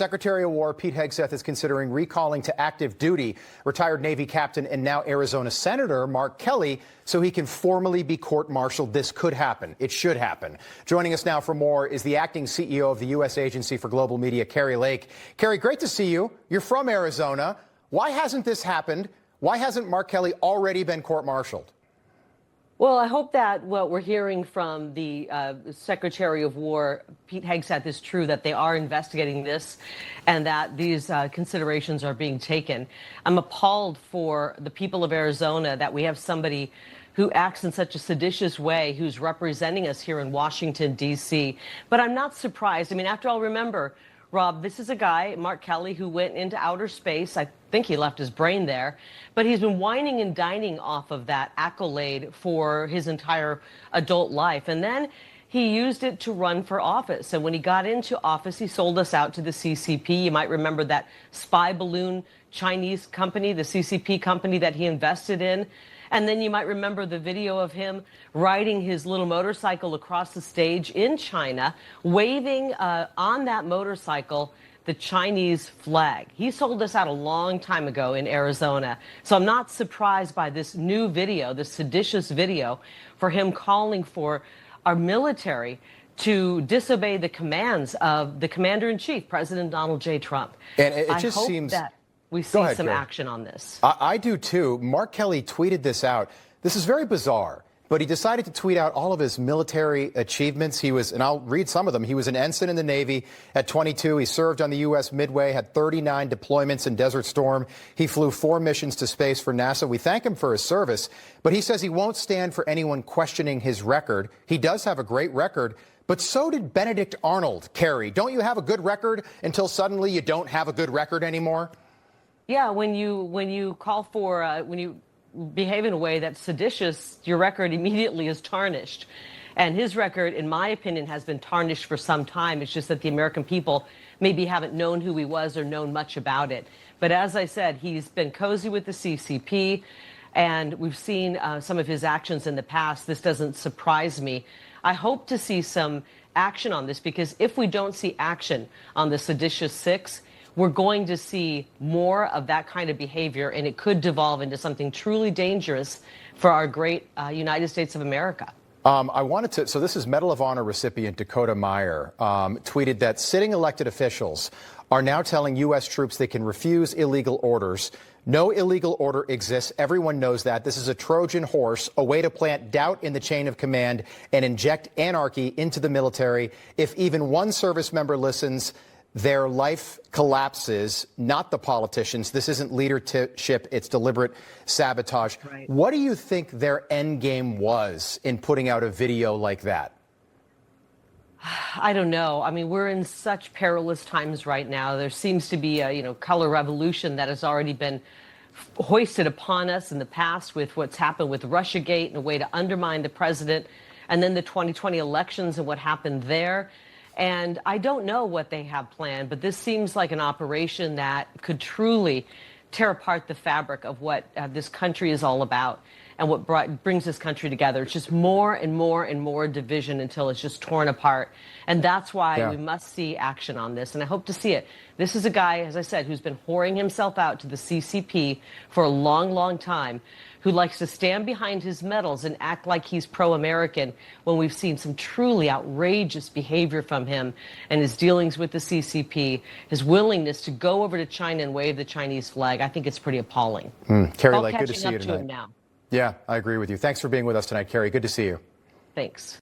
Secretary of War Pete Hegseth is considering recalling to active duty retired Navy captain and now Arizona Senator Mark Kelly so he can formally be court-martialed. This could happen. It should happen. Joining us now for more is the acting CEO of the U.S. Agency for Global Media, Kari Lake. Kari, great to see you. You're from Arizona. Why hasn't this happened? Why hasn't Mark Kelly already been court-martialed? Well, I hope that what we're hearing from the Secretary of War, Pete Hegseth, is true, that they are investigating this and that these considerations are being taken. I'm appalled for the people of Arizona that we have somebody who acts in such a seditious way, who's representing us here in Washington, D.C. But I'm not surprised. I mean, after all, remember, Rob, this is a guy, Mark Kelly, who went into outer space. I think he left his brain there, but he's been whining and dining off of that accolade for his entire adult life. And then he used it to run for office. And when he got into office, he sold us out to the CCP. You might remember that spy balloon Chinese company, the CCP company that he invested in. And then you might remember the video of him riding his little motorcycle across the stage in China, waving on that motorcycle the Chinese flag. He sold us out a long time ago in Arizona. So I'm not surprised by this new video, this seditious video, for him calling for our military to disobey the commands of the commander-in-chief, President Donald J. Trump. And it just seems that we see some action on this. I do too. Mark Kelly tweeted this out. This is very bizarre, but he decided to tweet out all of his military achievements. He was, and I'll read some of them. He was an ensign in the Navy at 22. He served on the U.S. Midway, had 39 deployments in Desert Storm. He flew 4 missions to space for NASA. We thank him for his service, but he says he won't stand for anyone questioning his record. He does have a great record, but so did Benedict Arnold. Kari, don't you have a good record until suddenly you don't have a good record anymore? Yeah, when you call for, when you behave in a way that's seditious, your record immediately is tarnished. And his record, in my opinion, has been tarnished for some time. It's just that the American people maybe haven't known who he was or known much about it. But as I said, he's been cozy with the CCP, and we've seen some of his actions in the past. This doesn't surprise me. I hope to see some action on this, because if we don't see action on the Seditious Six, we're going to see more of that kind of behavior, and it could devolve into something truly dangerous for our great United States of America. I wanted to, so this is Medal of Honor recipient Dakota Meyer tweeted that sitting elected officials are now telling U.S. troops they can refuse illegal orders. No illegal order exists. Everyone knows that. This is a Trojan horse, a way to plant doubt in the chain of command and inject anarchy into the military. If even one service member listens, their life collapses, not the politicians. This isn't leadership, it's deliberate sabotage. Right. What do you think their end game was in putting out a video like that? I don't know. I mean, we're in such perilous times right now. There seems to be a, color revolution that has already been hoisted upon us in the past with what's happened with Russiagate and a way to undermine the president, and then the 2020 elections and what happened there. And I don't know what they have planned, but this seems like an operation that could truly tear apart the fabric of what this country is all about and what brings this country together. It's just more and more and more division until it's just torn apart. And that's why we must see action on this. And I hope to see it. This is a guy, as I said, who's been whoring himself out to the CCP for a long, long time, who likes to stand behind his medals and act like he's pro-American when we've seen some truly outrageous behavior from him and his dealings with the CCP, his willingness to go over to China and wave the Chinese flag. I think it's pretty appalling. Kari Lake, good to see you tonight. Now. Yeah, I agree with you. Thanks for being with us tonight, Kari. Good to see you. Thanks.